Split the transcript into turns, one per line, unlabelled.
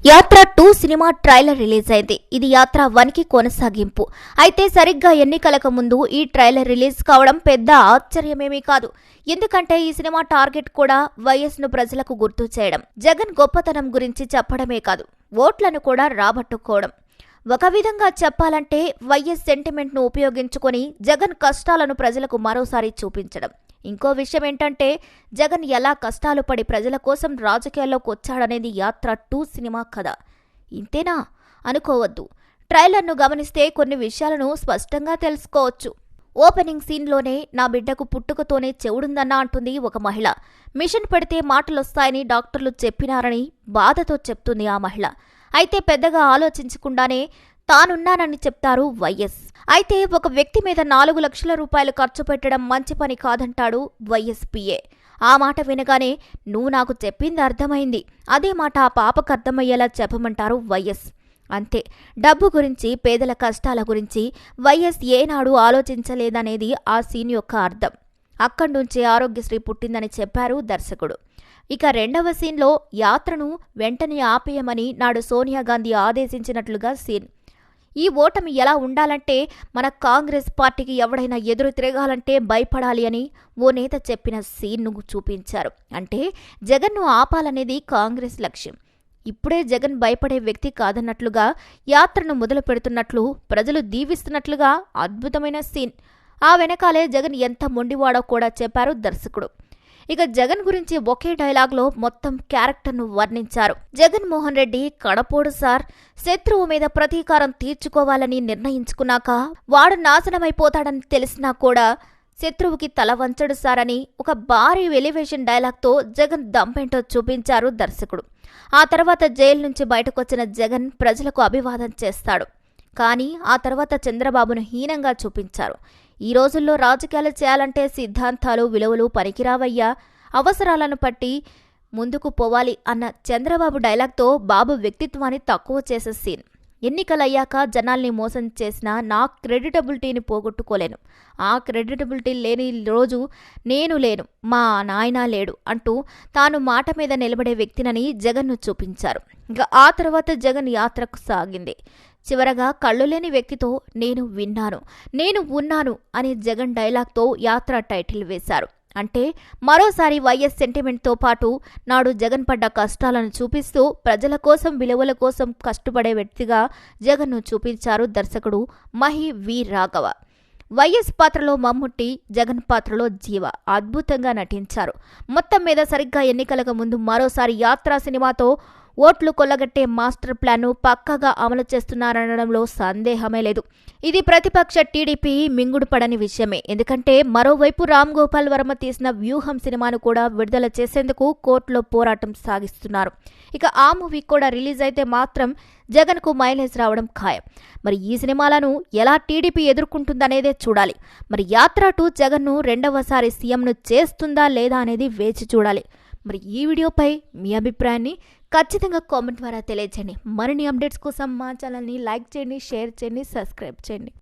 యాత్ర 2 cinema trailer release అయింది. ఇది యాత్ర 1కి కొనసాగింపు. అయితే సరిగ్గా ఎన్నికలకు ముందు ఈ ట్రైలర్ రిలీజ్ కావడం పెద్ద ఆశ్చర్యమేమీ కాదు. ఎందుకంటే ఈ సినిమా టార్గెట్ కూడా వైఎస్ను ప్రజలకు గుర్తు చేయడం, జగన్ గొప్పతనం గురించి చెప్పడమే కాదు, ఓట్లను కూడా రాబట్టుకోవడం. ఒక విధంగా చెప్పాలంటే వైఎస్ సెంటిమెంట్ను ఉపయోగించుకొని జగన్ కష్టాలను ప్రజలకు మరోసారి చూపించడం. ఇంకో విషయం ఏంటంటే జగన్ ఎలా కష్టాలు పడి ప్రజల కోసం రాజకీయాల్లోకి వచ్చాడనేది యాత్ర 2 సినిమా కథ. ఇంతేనా అనుకోవద్దు. ట్రైలర్ను గమనిస్తే కొన్ని విషయాలను స్పష్టంగా తెలుసుకోవచ్చు. ఓపెనింగ్ సీన్లోనే నా బిడ్డకు పుట్టుకతోనే చెవుడుందన్నా అంటుంది ఒక మహిళ. మిషన్ పెడితే మాటలొస్తాయని డాక్టర్లు చెప్పినారని బాధతో చెప్తుంది ఆ మహిళ. అయితే పెద్దగా ఆలోచించకుండానే తానున్నానని చెప్తారు వైఎస్. అయితే ఒక వ్యక్తి మీద 4 లక్షల రూపాయలు ఖర్చు పెట్టడం మంచి పని కాదంటాడు వైఎస్ పిఏ. ఆ మాట వినగానే నువ్వు నాకు చెప్పింది అర్థమైంది, అదే మాట ఆ పాపకు అర్థమయ్యేలా చెప్పమంటారు వైఎస్. అంతే. డబ్బు గురించి, పేదల కష్టాల గురించి వైఎస్ ఏనాడు ఆలోచించలేదనేది ఆ సీన్ యొక్క అర్థం. అక్కడ్నుంచే ఆరోగ్యశ్రీ పుట్టిందని చెప్పారు దర్శకుడు. ఇక రెండవ సీన్లో యాత్రను వెంటనే ఆపేయమని నాడు సోనియా గాంధీ ఆదేశించినట్లుగా సీన్. ఈ ఓటమి ఎలా ఉండాలంటే మన కాంగ్రెస్ పార్టీకి ఎవడైనా ఎదురు తిరగాలంటే భయపడాలి అని ఓ నేత చెప్పిన సీన్ను చూపించారు. అంటే జగన్ను ఆపాలనేది కాంగ్రెస్ లక్ష్యం. ఇప్పుడే జగన్ భయపడే వ్యక్తి కాదన్నట్లుగా యాత్రను మొదలు పెడుతున్నట్లు, ప్రజలు దీవిస్తున్నట్లుగా అద్భుతమైన సీన్. ఆ వెనకాలే జగన్ ఎంత మొండివాడో కూడా చెప్పారు దర్శకుడు. ఇక జగన్ గురించి ఒకే డైలాగ్లో మొత్తం క్యారెక్టర్ను వర్ణించారు. జగన్మోహన్ రెడ్డి కడపోడు సార్, శత్రువు మీద ప్రతీకారం తీర్చుకోవాలని నిర్ణయించుకున్నాక వాడు నాశనమైపోతాడని తెలిసినా కూడా శత్రువుకి తల వంచడు సార్ అని ఒక భారీ ఎలివేషన్ డైలాగ్తో జగన్ దంపేంటో చూపించారు దర్శకుడు. ఆ తర్వాత జైలు నుంచి బయటకొచ్చిన జగన్ ప్రజలకు అభివాదం చేస్తాడు. కానీ ఆ తర్వాత చంద్రబాబును హీనంగా చూపించారు. ఈ రోజుల్లో రాజకీయాలు చేయాలంటే సిద్ధాంతాలు, విలువలు పనికిరావయ్యా, అవసరాలను పట్టి ముందుకు పోవాలి అన్న చంద్రబాబు డైలాగ్తో బాబు వ్యక్తిత్వాన్ని తక్కువ చేసే సీన్. ఎన్నికలయ్యాక జనాల్ని మోసం చేసిన నా క్రెడిటబిలిటీని పోగొట్టుకోలేను, ఆ క్రెడిటబిలిటీ లేని రోజు నేను లేను, మా నాయన లేడు అంటూ తాను మాట మీద నిలబడే వ్యక్తినని జగన్ను చూపించారు. ఇంకా ఆ తర్వాత జగన్ యాత్రకు సాగింది. చివరగా కళ్ళు లేని వ్యక్తితో నేను విన్నాను, నేను ఉన్నాను అనే జగన్ డైలాగ్తో యాత్ర టైటిల్ వేశారు. అంటే మరోసారి వైఎస్ సెంటిమెంట్తో పాటు నాడు జగన్ పడ్డ కష్టాలను చూపిస్తూ ప్రజల కోసం, విలువల కోసం కష్టపడే వ్యక్తిగా జగన్ను చూపించారు దర్శకుడు మహి వి రాఘవ. వైఎస్ పాత్రలో మమ్ముట్టి, జగన్ పాత్రలో జీవ అద్భుతంగా నటించారు. మొత్తం మీద సరిగ్గా ఎన్నికలకు ముందు మరోసారి యాత్ర సినిమాతో ఓట్లు కొల్లగట్టే మాస్టర్ ప్లాన్ను పక్కాగా అమలు చేస్తున్నారనడంలో సందేహమే లేదు. ఇది ప్రతిపక్ష టీడీపీ మింగుడు పడని విషయమే. ఎందుకంటే మరోవైపు రామ్ గోపాల్ వర్మ తీసిన వ్యూహం సినిమాను కూడా విడుదల చేసేందుకు కోర్టులో పోరాటం సాగిస్తున్నారు. ఇక ఆ మూవీ కూడా రిలీజ్ అయితే మాత్రం జగన్కు మైలేజ్ రావడం ఖాయం. మరి ఈ సినిమాలను ఎలా టీడీపీ ఎదుర్కొంటుందనేదే చూడాలి. మరి యాత్ర 2 జగన్ను రెండవసారి సీఎంను చేస్తుందా లేదా అనేది వేచి చూడాలి. మరి ఈ వీడియోపై మీ అభిప్రాయాన్ని ఖచ్చితంగా కామెంట్ ద్వారా తెలియజేయండి. మరిన్ని అప్డేట్స్ కోసం మా ఛానల్ని లైక్ చేయండి, షేర్ చేయండి, సబ్స్క్రైబ్ చేయండి.